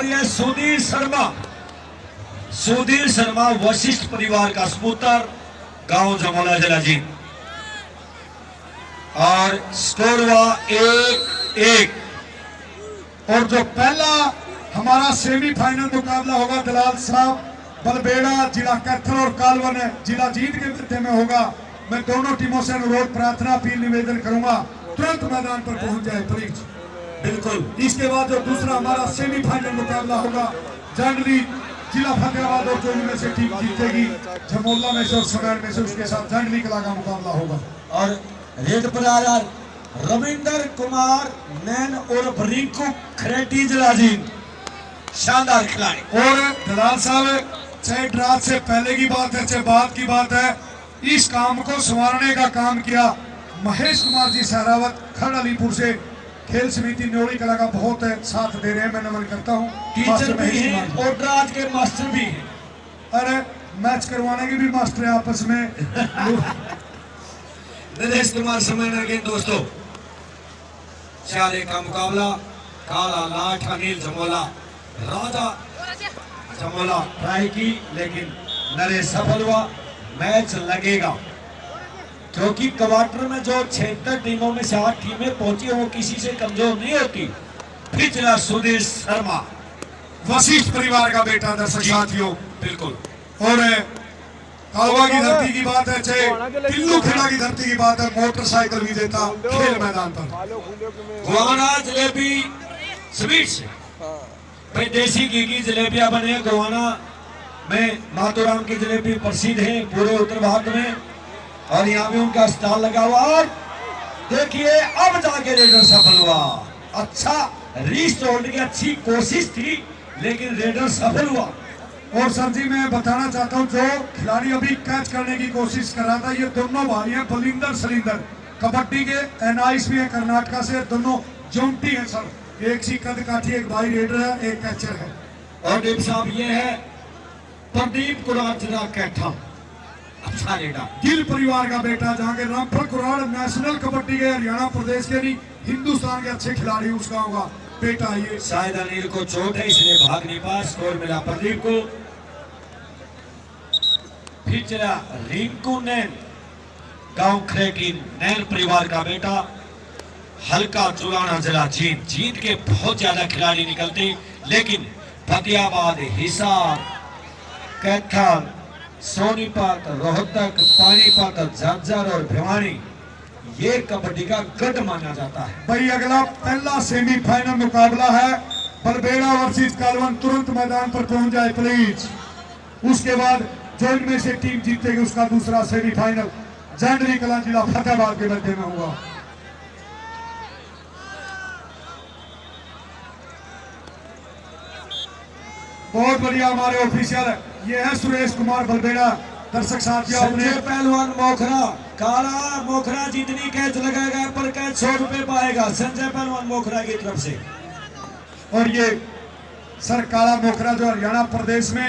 और यह सुधीर शर्मा वशिष्ठ परिवार का सपूतर, गांव जमोला जिला जींद। और स्कोर हुआ 1-1। और जो पहला हमारा सेमीफाइनल मुकाबला होगा दलाल साहब बलबेड़ा जिला कैथल और कालवन जिला जींद के मध्य में होगा। मैं दोनों टीमों से अनुरोध प्रार्थना अपील निवेदन करूंगा तुरंत मैदान पर पहुंच जाए प्लीज। बिल्कुल। इसके बाद जो दूसरा हमारा सेमीफाइनल मुकाबला होगा जांडली जिला फतेहाबाद और जो इनमें से टीम जीतेगी जमोला में से और सगैर में से उसके साथ जांडली कला का मुकाबला होगा। और रेड पर आ रहा रविंदर कुमार नैन और रिंकू खरेटी जिला जींद, शानदार खिलाड़ी। और दलाल साहब चाहे ड्राफ्ट से पहले की बात है चाहे बाद की बात है, इस काम को संवारने का काम किया महेश कुमार जी सहरावत खड़ अलीपुर से खेल समिति न्योड़ी कला का बहुत साथ दे रहे हैं, मैं नमन करता हूँ। टीचर भी हैं और ड्राफ्ट के मास्टर भी हैं। अरे मैच करवाने के भी मास्टर है आपस में। नरेश कुमार समयना के दोस्तों, 4-1 का मुकाबला। काला लाठ अनिल जमोला राजा जमोला ट्राई की लेकिन नरेश सफल हुआ। मैच लगेगा क्योंकि क्वार्टर में जो 76 टीमों में से 8 टीमें पहुंची वो किसी से कमजोर नहीं होती। पिछला सुधीर शर्मा वशिष्ठ परिवार का बेटा दर्शक साथियों। बिल्कुल। और कालवा की धरती की बात है चाहे पिल्लू खेड़ा की धरती की बात है, मोटरसाइकिल विजेता खेल मैदान पर। गोवाना जलेबी स्वीट्स भाई देसी घी की जलेबियां बने गोवाना में। मातोराम की जलेबी प्रसिद्ध है पूरे उत्तर भारत में और यहाँ भी उनका स्टॉल लगा हुआ। और देखिए अब जाके रेडर सफल हुआ। अच्छा रीस्टोल्ड की अच्छी कोशिश थी लेकिन रेडर सफल हुआ। और सर जी मैं बताना चाहता हूँ जो खिलाड़ी अभी कैच करने की कोशिश कर रहा था ये दोनों भाई हैं बलिंदर सलिंदर, कबड्डी के एनआईएस भी है कर्नाटका से, दोनों जोंटी है सर। एक सी कद काठी, एक भाई रेडर है एक कैचर है। और डेप साहब ये है प्रदीप कुरार जिला कैथा, अच्छा रेडर, गिल परिवार का बेटा जहाँ के रामफल कुरार नेशनल कबड्डी के हरियाणा प्रदेश के नहीं हिंदुस्तान के अच्छे खिलाड़ी उस गाँव का बेटा। ये शायद अनिल को चोट है इसलिए भाग नहीं पाया। स्कोर मिला प्रदीप को। फिर चला रिंकू नैन, गांव खरेटी नैन परिवार का बेटा, हल्का चुराना जिला जींद। जींद के बहुत ज्यादा खिलाड़ी निकलते लेकिन फतेहाबाद, हिसार, कैथल, सोनीपत, रोहतक, पानीपत, झज्जर और भिवानी ये कबड्डी का गढ़ माना जाता है। भाई अगला पहला सेमीफाइनल मुकाबला है बलबेड़ा वर्सेस कालवन। तुरंत मैदान पर पहुंच जाए प्लीज। उसके बाद जो इनमें से टीम जीतेगी उसका दूसरा सेमीफाइनल जांडली कला जिला फतेहाबाद के मध्य में होगा। बहुत बढ़िया हमारे ऑफिशियल ये है सुरेश कुमार बलबेड़ा। दर्शक साथियों संजय पहलवान मोखरा, काला मोखरा जितनी कैच लगाएगा पर कैच 100 रुपए पाएगा संजय पहलवान मोखरा की तरफ से। और ये सर काला मोखरा जो हरियाणा प्रदेश में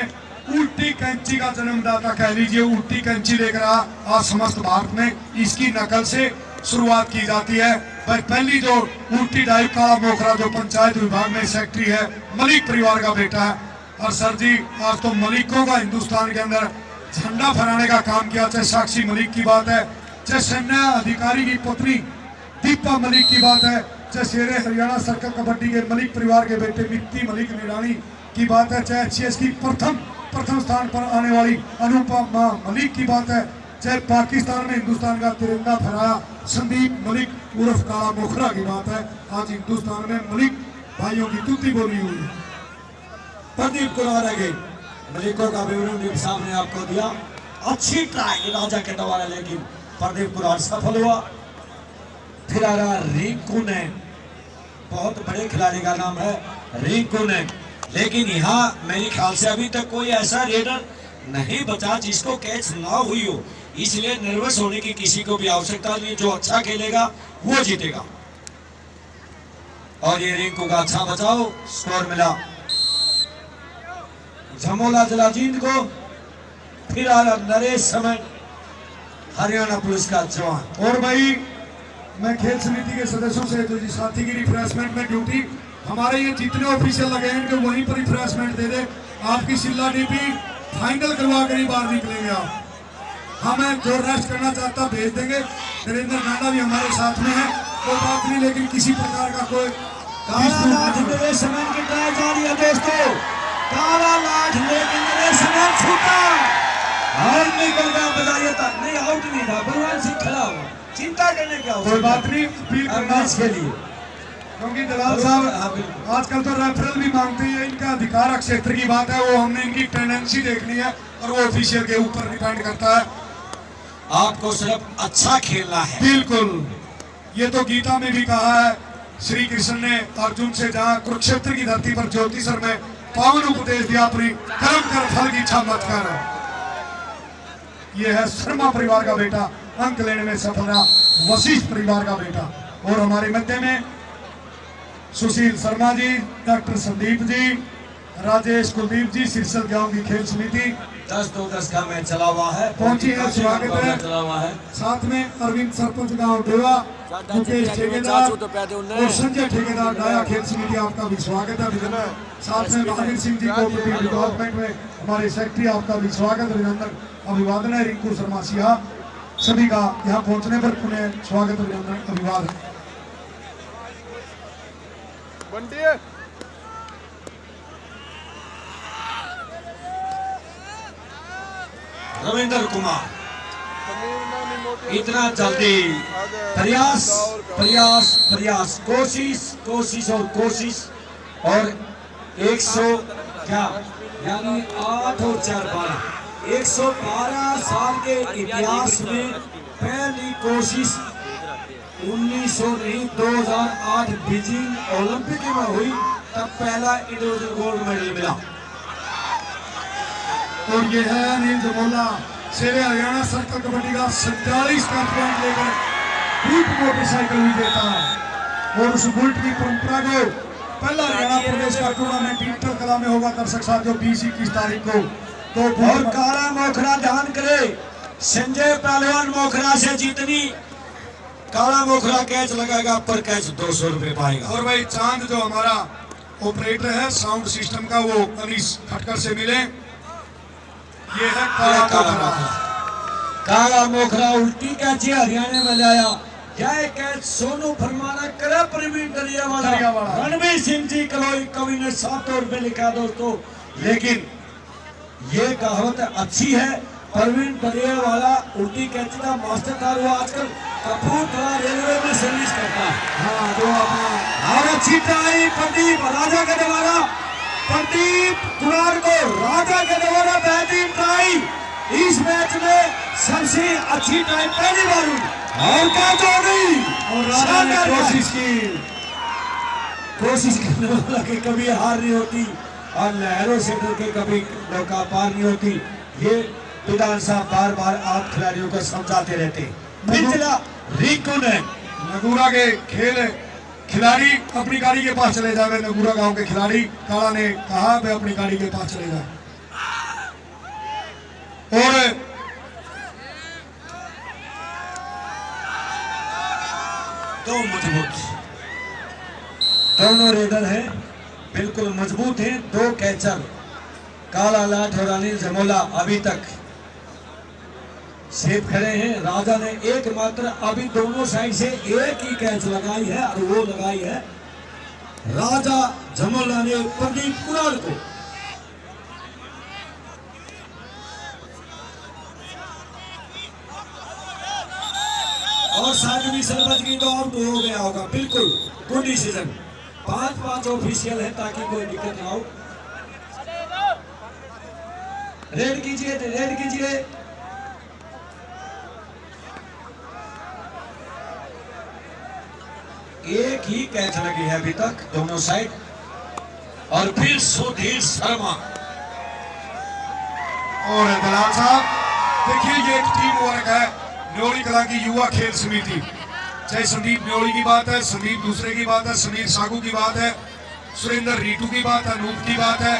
उल्टी कैंची का जन्मदाता कह लीजिए, उल्टी कैंची लेकर आज समस्त भारत में इसकी नकल से शुरुआत की जाती है। भाई पहली जो उल्टी डाइव काला मोखरा जो पंचायत विभाग में सेक्रेटरी है मलिक परिवार का बेटा है। और सर जी आज तो मलिकों का हिंदुस्तान के अंदर झंडा फहराने का काम किया, चाहे साक्षी मलिक की बात है, चाहे सैन्य अधिकारी की पत्नी दीपा मलिक की बात है, चाहे शेरे हरियाणा सर्कल कबड्डी के मलिक परिवार के बेटे मित्ती मलिक निरानी की बात है, चाहे एचसीएस की प्रथम स्थान पर आने वाली अनुपमा मलिक की बात है, चाहे पाकिस्तान में हिंदुस्तान का तिरंगा फहराया संदीप मलिक उर्फ काला मोखरा की बात है। आज हिंदुस्तान में मलिक भाइयों की तूती बोली हुई है। प्रदीप कुमार आगे मलिकों का विवरण भी सामने आपको दिया। अच्छी ट्राई राजा के द्वारा लेकिन प्रदीप कुमार सफल हुआ। फिर आ रहा रिंकू नैन, बहुत बड़े खिलाड़ी का नाम है रिंकू नैन, लेकिन यहाँ मेरे ख्याल से अभी तक कोई ऐसा रेडर नहीं बचा जिसको कैच ना हुई हो, इसलिए नर्वस होने की किसी को भी आवश्यकता नहीं। जो अच्छा खेलेगा वो जीतेगा। और ये रिंकू का अच्छा बचाव, स्कोर मिला जमोला जिला जींद को। फिर आ रहा नरेश समय, हरियाणा पुलिस का जवान। और भाई मैं खेल समिति के सदस्यों से जो साथी की रिफ्रेशमेंट में ड्यूटी हमारे ये जितने ऑफिशियल लगे हैं इनको वहीं पर रिफ्रेशमेंट दे दे। आपकी सिल्ला डीपी फाइनल करवा कर ही बाहर निकलेंगे आप। हमें जो रेस्ट करना चाहता भेज देंगे। नरेंद्र नाना भी हमारे साथ में है, कोई बात नहीं, लेकिन किसी प्रकार का कोई काला लाठ मेरे समय की ट्राई जा रही है दोस्तों। काला लाठ लेकिन मेरे समय छूटा और निकल गया। बजाइए था नहीं, आउट नहीं था, भगवान सिंह खड़ा हुआ, चिंता करने क्या हो। कोई बात नहीं, अपील करना मैच के लिए, क्योंकि दलाल साहब आजकल तो रेफरल भी मांगते हैं, इनका अधिकार क्षेत्र की बात है, वो हमने इनकी टेंडेंसी देखनी है और वो ऑफिशियल के ऊपर डिपेंड करता है। आपको सिर्फ अच्छा खेलना है। बिल्कुल, ये तो गीता में भी कहा है श्री कृष्ण ने अर्जुन से, जहाँ कुरुक्षेत्र की धरती पर ज्योतिषर में पावन उपदेश दिया, अपनी कर्म कर फल की इच्छा मत कर। ये है शर्मा परिवार का बेटा, अंक लेने में सफल रहा वशिष्ठ परिवार का बेटा। और हमारे मध्य में सुशील शर्मा जी, डॉक्टर संदीप जी, राजेश कुलदीप जी, सिरसल गांव की खेल समिति 10-2-10 का मैच चला हुआ है, पहुंची है, स्वागत है। चला हुआ है। साथ में अरविंद सरपंच गांव देवा, मुकेश ठेकेदार और संजय ठेकेदार डाया खेल समिति, आपका भी स्वागत है अभिनंदन। साथ में महावीर सिंह जी कोऑपरेटिव डेवलपमेंट में हमारे सेक्रेटरी, आपका भी स्वागत अभिनंदन अभिवादन है। रिंकू शर्मा सिया, सभी का यहाँ पहुंचने पर पुनः स्वागत अभिनंदन अभिवादन। रविंद्र कुमार इतना जल्दी प्रयास प्रयास प्रयास, कोशिश कोशिश और कोशिश, और 100 क्या यानी 8 और 4 12, 112 साल के इतिहास में पहली कोशिश 1900 नहीं 2008 बीजिंग ओलंपिक में हुई, तब पहला इंडिविजुअल गोल्ड मेडल मिला। और ये है अनिल जमोला, शेरे हरियाणा सर्कल कबड्डी का 47 का पॉइंट लेकर बुल्ट मोटरसाइकिल विजेता है। और उस बुल्ट की परंपरा को पहला हरियाणा प्रदेश का टूर्नामेंट इंटर कला में होगा, दर्शक साथियों 20-21 तारीख को। तो और काला मोखरा ध्यान करे, संजय पहलवान मोखरा से जीतनी, काला मोखरा कैच लगाएगा, पर कैच 200 रुपए पाएगा। और भाई चांद जो हमारा ऑपरेटर है साउंड सिस्टम का, वो अनीस खटकर से मिले। ये है काला मोखरा। काला मोखरा उल्टी कैच हरियाणा में लाया, यह कैच सोनू फरमाना करे प्रवीण दरिया वाला, रणवीर सिंह जी कवि ने 700 रुपए लिखा दोस्तों। लेकिन ये कहावत अच्छी है, प्रवीण दरिया वाला उल्टी कैच का मास्टर था, वो आजकल कपूरथला रेलवे में सर्विस करता है। हाँ, जो अपना और अच्छी ट्राई प्रदीप राजा के द्वारा, प्रदीप कुमार को राजा के द्वारा बेहतरीन ट्राई, इस मैच में सबसे अच्छी ट्राई पहली बार हुई। और क्या जोड़ी, और राजा ने कोशिश करने वाला की कभी हार नहीं होती, और लहरों से डर के कभी नौका पार नहीं होती। ये विधान साहब बार बार आप खिलाड़ियों को समझाते रहते हैं। रिंकू ने नगूरा के खेल खिलाड़ी अपनी गाड़ी के पास चले जावे। नगूरा गांव के खिलाड़ी काला ने कहा वे अपनी गाड़ी के पास चले जाए। और दो मजबूत, दोनों रेडर हैं, बिल्कुल मजबूत हैं। 2 कैचर काला लाठ और अनिल जमोला अभी तक सेफ खड़े हैं। राजा ने एकमात्र अभी दोनों साइड से एक ही कैच लगाई है, और वो लगाई है राजा जमोला ने प्रदीप कुमार को। और साधवी सरपंच की तो आउट हो गया होगा, बिल्कुल गुड डिसीजन। 5-5 ऑफिशियल है ताकि कोई दिक्कत ना हो। रेड कीजिए, रेड कीजिए। एक ही कैच लगी है अभी तक दोनों साइड। और फिर सुधीर शर्मा और दलाल साहब देखिए, ये एक टीम वर्क है न्योली कला की युवा खेल समिति। चाहे संदीप न्योली की बात है, संदीप दूसरे की बात है, समीर सागू की बात है, सुरेंद्र रीटू की बात है, अनूप की बात है,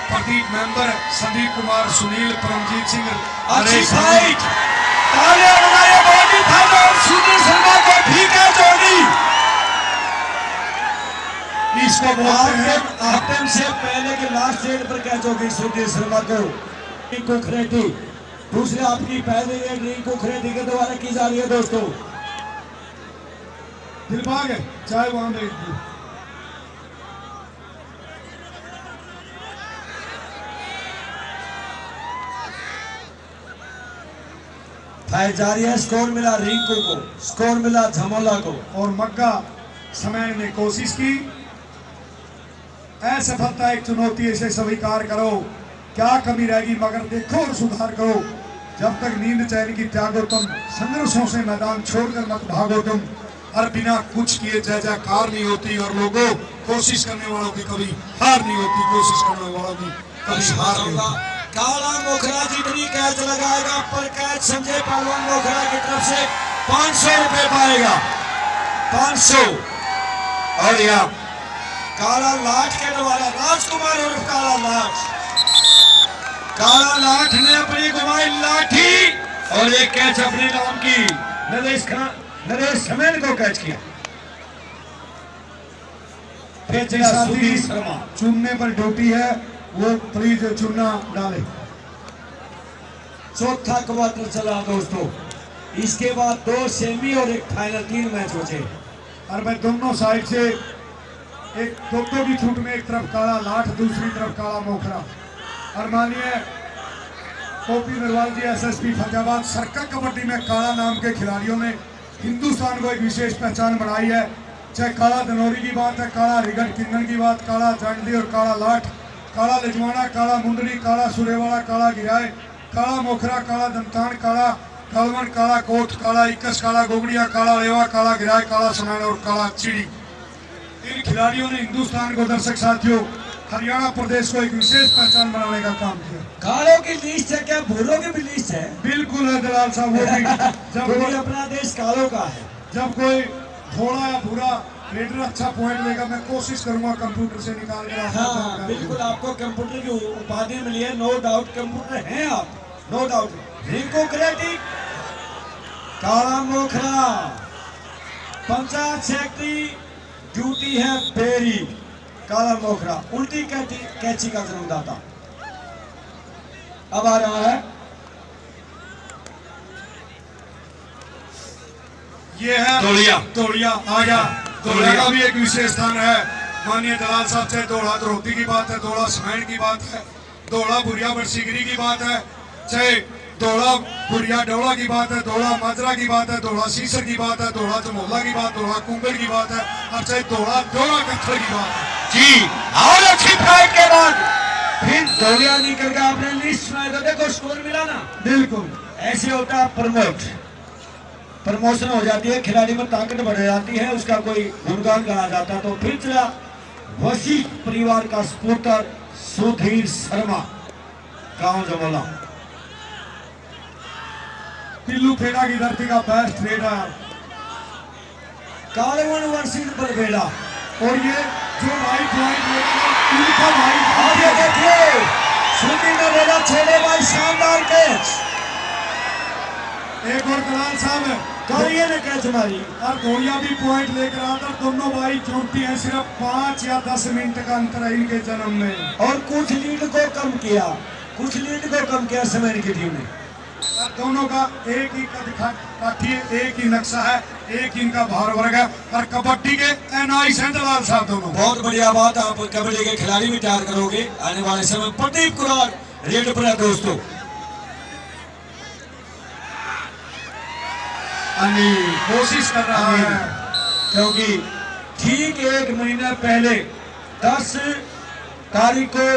प्रदीप मेंबर, संदीप कुमार, सुनील, परमजीत सिंह। अच्छी फाइट, तालियां बजाइए, बॉडी फाइट, और सुधीर शर्मा को ठीक है जोड़ी। इसको बहुत सबसे पहले के लास्ट रेड पर कैच होगी सुधीर शर्मा को। रिंकू खरेटी दूसरे अपनी पहली रेड रिंकू खरेटी के द्वारा की जा रही है दोस्तों। दिलबाग है चाहे वहां देख फाइल जारी है। स्कोर मिला रिंकू को, स्कोर मिला झमोला को। और मग्गा समय ने कोशिश की। असफलता एक चुनौती है, इसे स्वीकार करो। क्या कमी रहेगी मगर देखो और सुधार करो। जब तक नींद चैन की त्यागो तुम, संघर्षों से मैदान छोड़कर मत भागो तुम। और बिना कुछ किए जय जयकार नहीं होती। और लोगों, कोशिश करने वालों की कभी हार नहीं होती, कोशिश करने वालों की कभी हार नहीं होती। काला मोखरा जितनी कैच लगाएगा पर कैच संजय पहलवान मोखरा की तरफ से 500 रुपए पाएगा, 500। और यहाँ काला लाठ के द्वारा राजकुमार उर्फ काला लाठ, काला लाठ ने अपनी घुमाई लाठी और एक कैच अपने नाम की नरेश समेन को कैच किया। फिर चला सुधीर शर्मा। चुनने पर ड्यूटी है, वो प्लीज चुनना डाले। चौथा क्वार्टर चला दोस्तों। इसके बाद 2 सेमी और एक फाइनल, 3 मैच बचे। और मैं दोनों साइड से एक दो की छूट में, एक तरफ काला लाठ, दूसरी तरफ काला मोखरा। और मानिए ओपी नरवाल जी, एसएसपी फैजाबाद। सर्कल कबड्डी में काला नाम के खिलाड़ियों ने हिंदुस्तान को एक विशेष पहचान बनाई है। चाहे काला धनौरी की बात है, काला रिगट किन्नन की बात, काला जांडी और काला लाठ, काला लिजवाना, काला मुंदड़ी, काला सुरेवाला, काला गिराए, काला मोखरा, काला दमतान, काला कलवन, काला कोट, काला इक्कस, काला गोगड़िया, काला लेवा, काला गिराए, काला सुनैन और काला चिड़ी। इन खिलाड़ियों ने हिंदुस्तान को, दर्शक साथियों, हरियाणा प्रदेश को एक विशेष पहचान बनाने का काम किया। कालों की लिस्ट है क्या, भूरों की भी लिस्ट है? बिल्कुल है दलाल साहब, वो भी जब कोई अपना देश कालों का है। जब कोई थोड़ा या भूरा रेडर अच्छा पॉइंट लेगा, मैं कोशिश करूंगा कंप्यूटर से निकाल कर। हाँ बिल्कुल, आपको कंप्यूटर की उपाधि मिली है, नो डाउट कंप्यूटर हैं आप, नो डाउट। रिंकू खरेटी, काला मोखरा, पंचायत सेक्रेटरी, ड्यूटी है बेरी, काला मोखरा उल्टी कैची का जन्मदाता। अब आ रहा है ये है तोड़िया आ गया। तोड़िया का भी एक विशेष स्थान है। माननीय दलाल साहब, चाहे दौड़ा द्रौपदी की बात है, दौड़ा समैन की बात है, दौड़ा बुरिया बरसीगरी की बात है, चाहे दौड़ा बुरिया डौला की बात है, दौड़ा माजरा की बात है, दौड़ा सीसर की बात है, दौड़ा जमोला की बात, दौड़ा कुंगड़ की बात है, और चाहे दौड़ा डौला कत्थर की बात है जी। और अच्छी फाइट के बाद फिर दौड़िया निकल गया अपने लिस्ट में, तो देखो स्कोर मिला ना। बिल्कुल ऐसे होता है प्रमोशन हो जाती है, खिलाड़ी में ताकत बढ़ जाती है, उसका कोई गुणगान गाया जाता है। तो फिर चला वशिष्ठ परिवार का सपूत्र सुधीर शर्मा, गांव जमोला। पिल्लू खेड़ा की धरती का बेस्ट रेडर, कालवन वर्षित बलबेड़ा। और ये जो भाई इनका भाई आगे देखिए, सुधीर ने रेडा छोड़े भाई, शानदार कैच। एक और दलाल साहब दौड़िया ने कैच मारी और दौड़िया भी पॉइंट लेकर आता। दोनों भाई चोटी है, सिर्फ 5 या 10 मिनट का अंतर है इनके जन्म में। और कुछ लीड को कम किया समय की टीम ने। दोनों का एक ही काठी है, एक ही नक्शा है, एक ही इनका भार वर्ग है। और कबड्डी के एनआईस हैं दलाल साहब दोनों। बहुत बढ़िया बात, आप कबड्डी के खिलाड़ी भी तैयार करोगे आने वाले समय। प्रदीप कुरार रेड पर है दोस्तों। कोशिश कर रहा है, क्योंकि ठीक 1 महीना पहले 10 तारीख को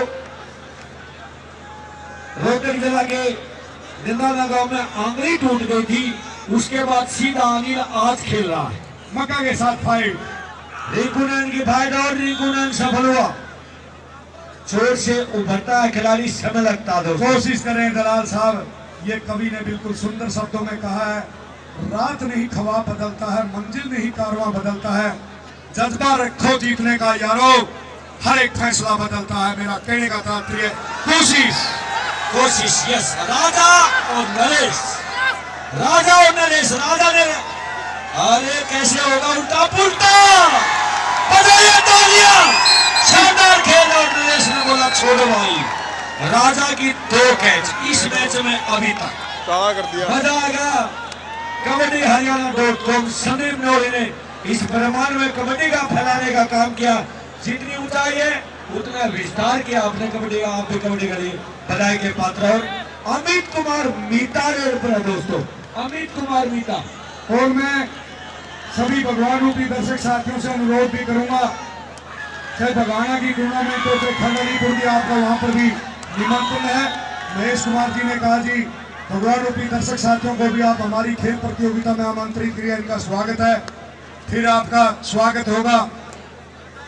रोहतक जिला के दिंदाना गांव में आंगली टूट गई थी। उसके बाद सीधा अनिल आज खेल रहा है मक्का के साथ फाइट। रिंकूनैन की फाइट और रिंकूनैन सफल हुआ। चोट से उभरता है खिलाड़ी, समय लगता है। कोशिश करें दलाल साहब, ये कवि ने बिल्कुल सुंदर शब्दों में कहा है, रात नहीं ख्वाब बदलता है, मंजिल नहीं कारवां बदलता है, जज्बा रखो जीतने का यारो, हर एक फैसला बदलता है। मेरा कहने का तात्पर्य कोशिश। यस, राजा और नरेश, राजा ने, अरे कैसे होगा उल्टा पुल्टा, बजाइए तालियां। शानदार खेल और नरेश ने बोला छोड़ो भाई। राजा की 2 कैच इस मैच में अभी तक काला कर दिया। मजा आ गया। कबड्डी हरियाणा .com संदीप न्योली ने इस ब्रह्मांड में कबड्डी का फैलाने का काम किया। जितनी ऊंचाई है उतना विस्तार किया आपने कबड्डी का। आप भी कबड्डी के लिए बधाई के पात्र। और अमित कुमार मीता रेड पर है दोस्तों, अमित कुमार मीता। और मैं सभी भगवान रूपी दर्शक साथियों से अनुरोध भी करूंगा, चाहे भगाना की टूर्नामेंट हो चाहे खंडलीपुर की, आपका वहां पर भी निमंत्रण है। महेश कुमार जी ने कहा जी भगवान रूपी दर्शक साथियों को भी आप हमारी खेल प्रतियोगिता में आमंत्रित करिए, इनका स्वागत है। फिर आपका स्वागत होगा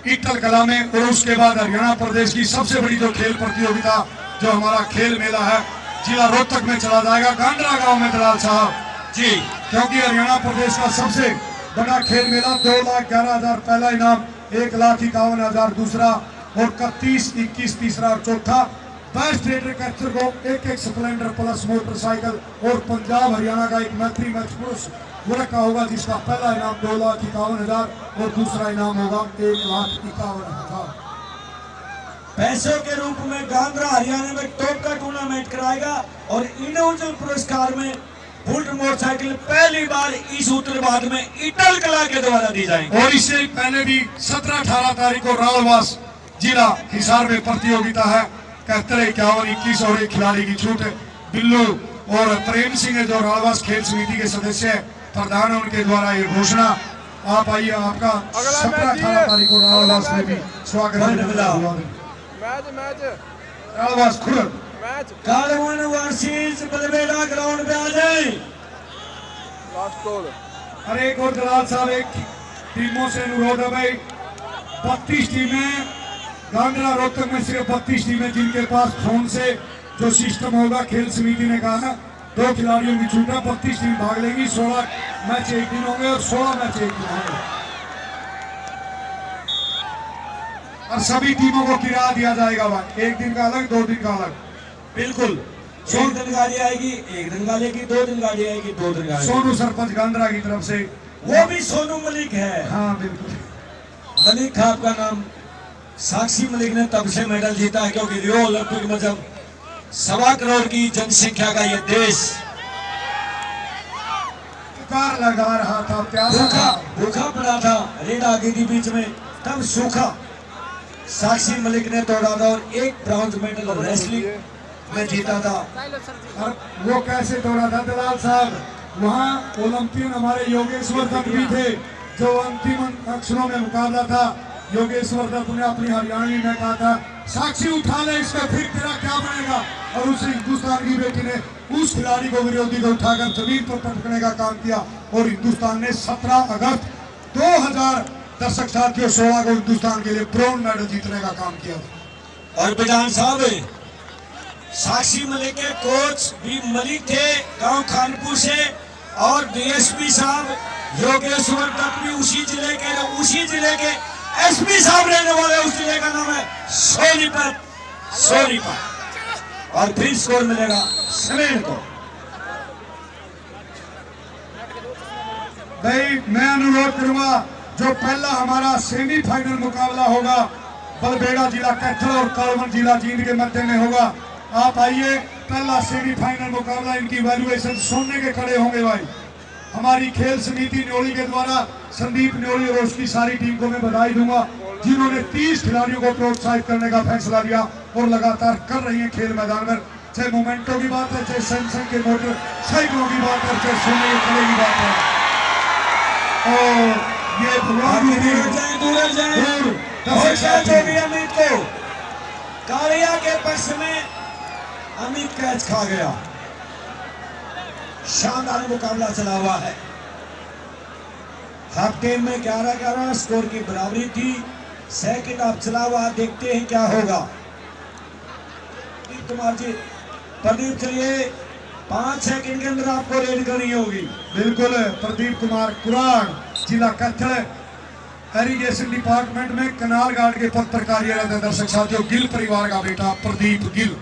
ईटल कला में, और उसके बाद हरियाणा प्रदेश की सबसे बड़ी जो खेल प्रतियोगिता जो हमारा खेल मेला है जिला रोहतक में चला जाएगा, गांडरा गांव में दलाल साहब जी। क्योंकि हरियाणा प्रदेश का सबसे बड़ा खेल मेला 2,11,000 पहला इनाम, 1,51,000 दूसरा, और 31, 21 तीसरा और चौथा। बेस्ट रेडर कैप्चर को एक स्प्लेंडर प्लस मोटरसाइकिल, और पंजाब हरियाणा का एक मैत्री मैच पुरुष वर्ग का होगा जिसका पहला इनाम 2,51,000 और दूसरा इनाम होगा 1,51,000 पैसों के रूप में। गांधरा हरियाणा में टॉप का टूर्नामेंट कराएगा और इंडिविजुअल पुरस्कार में बुलेट मोटरसाइकिल पहली बार इस उत्तरभारत में ईटल कला के द्वारा दी जाएगी। और इससे पहले भी 17-18 तारीख को रावलवास जिला हिसार में प्रतियोगिता है। 71, 51, 21 और एक खिलाड़ी की छूट। बिल्लू और प्रेम सिंह है जो रावलवास खेल समिति के सदस्य है, प्रधान है, उनके द्वारा ये घोषणा। आप आइए, आपका 17-18 तारीख को रावलवास में भी स्वागत है। मैच रावलवास खुरद कारवान वर्सेस बलबेड़ा ग्राउंड पे आ जाए। Last call. अरे एक और दलाल साहब, एक टीमों से अनुरोध है भाई, 32 टीमें गांधरा रोहतक में, सिर्फ 32 टीमें जिनके पास फोन से जो सिस्टम होगा, खेल समिति ने कहा है 2 खिलाड़ियों की छूट है, 32 टीम भाग लेंगी। 16 मैच एक दिन होंगे और 16 मैच एक दिन होंगे, और सभी टीमों को किराया दिया जाएगा भाई, 1 दिन का अलग, 2 दिन का अलग। बिल्कुल, 1 दिन गाड़ी आएगी, 1 दिन गाड़ी आएगी, 2 दिन गाड़ी आएगी, 2 दिन गाड़ी। सोनू सरपंच गांधरा की तरफ से, वो भी सोनू मलिक है। हाँ बिल्कुल, मलिक आपका नाम साक्षी मलिक ने तब से मेडल जीता है क्योंकि रियो ओलंपिक में जब 1.25 करोड़ की जनसंख्या का ये देश पुकार लगा रहा था, प्यासा भूखा था, भूखा पड़ा था, रेड आ गई थी बीच में, तब सूखा साक्षी मलिक ने तोड़ा था और 1 ब्रॉन्ज मेडल रेसलिंग में जीता था। और वो कैसे तोड़ा था दलाल साहब, वहाँ ओलंपियन हमारे योगेश्वर दत्त भी थे जो अंतिम अक्षरों में मुकाबला था। योगेश्वर दत्त ने अपनी हरियाणवी में कहा था, साक्षी उठा ले इसका, फिर तेरा क्या बनेगा। और उस हिंदुस्तान की बेटी ने उस खिलाड़ी को, विरोधी को उठाकर जमीन पर पटकने का काम किया, और हिंदुस्तान ने 17 अगस्त 2000 दर्शक साथियों 16 को हिंदुस्तान के लिए ब्रॉन्ज मेडल जीतने का काम किया। और बिजान साहब, साक्षी मलिक के कोच भी मलिक थे गांव खानपुर से, और डीएसपी साहब योगेश्वर दत्त भी उसी जिले के एसपी साहब रहने वाले, उस जिले का नाम है सोनीपत। और फिर स्कोर मिलेगा समीर को। भाई मैं अनुरोध करूंगा, जो पहला हमारा सेमीफाइनल मुकाबला होगा बलबेड़ा जिला कैथल और कालवन जिला जींद के मध्य में होगा। आप आइए, पहला सेमीफाइनल मुकाबला, इनकी वैल्यूएशन सोने के खड़े होंगे भाई। हमारी खेल समिति न्योली के द्वारा संदीप न्योली और उसकी सारी टीम को मैं बधाई दूंगा जिन्होंने 30 खिलाड़ियों को प्रोत्साहित करने का फैसला लिया और लगातार कर रही है खेल मैदान में। चाहे मोमेंटो की बात है, चाहे सैमसंग के मोटरसाइकिलों की बात है, चाहे सोने के खड़े की बात है। और ये अमित को कालिया के पक्ष में अमित कैच खा गया। शानदार मुकाबला चला हुआ है। हाफ टाइम में 11-11 स्कोर की बराबरी थी। सेकंड हाफ चला हुआ, देखते हैं क्या होगा। कुमार जी, प्रदीप चलिए, 5 सेकंड के अंदर आपको रेड करनी होगी। बिल्कुल, प्रदीप कुमार कुरान, जिला कैथल, इरिगेशन डिपार्टमेंट में कनाल गार्ड के पद पर कार्यरत है। दर्शक साथियों, गिल परिवार का बेटा प्रदीप गिल।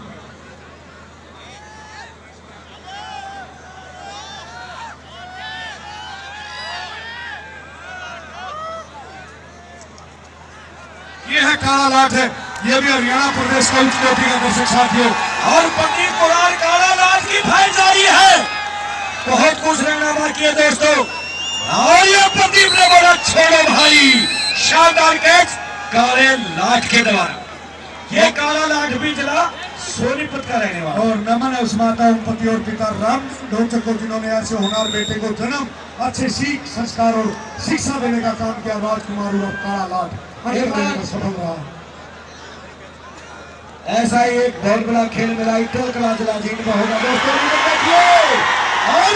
ये है है काला लाट है, ये भी हरियाणा प्रदेश का उच्च कोटि का दर्शक साथियों। और प्रदीप कुमार काला लाट की फाइट जारी है, बहुत कुछ रहना बाकी है दोस्तों। और ये प्रदीप ने बोला छोड़ो भाई, शानदार कैच काले लाट के द्वारा। ये काला लाट भी जिला सोनीपत का रहने वाला। और नमन है उस माता उन पति और पिता राम ढोचक को जिन्होंने ऐसे होनहार बेटे को जन्म, अच्छे सीख संस्कार और शिक्षा देने का काम किया। राजकुमार और काला लाट सफल रहा। ऐसा ही एक बहुत बड़ा खेल मेरा इटल कला जिला जीत में होगा दोस्तों। देखिए और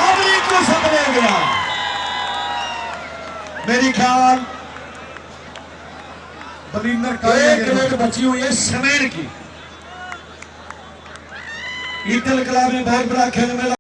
आमली को सपने गया, मेरी ख्याल बलिंदर का एक मिनट बची हुई है समेर की। इटल कला में बहुत बड़ा खेल मेला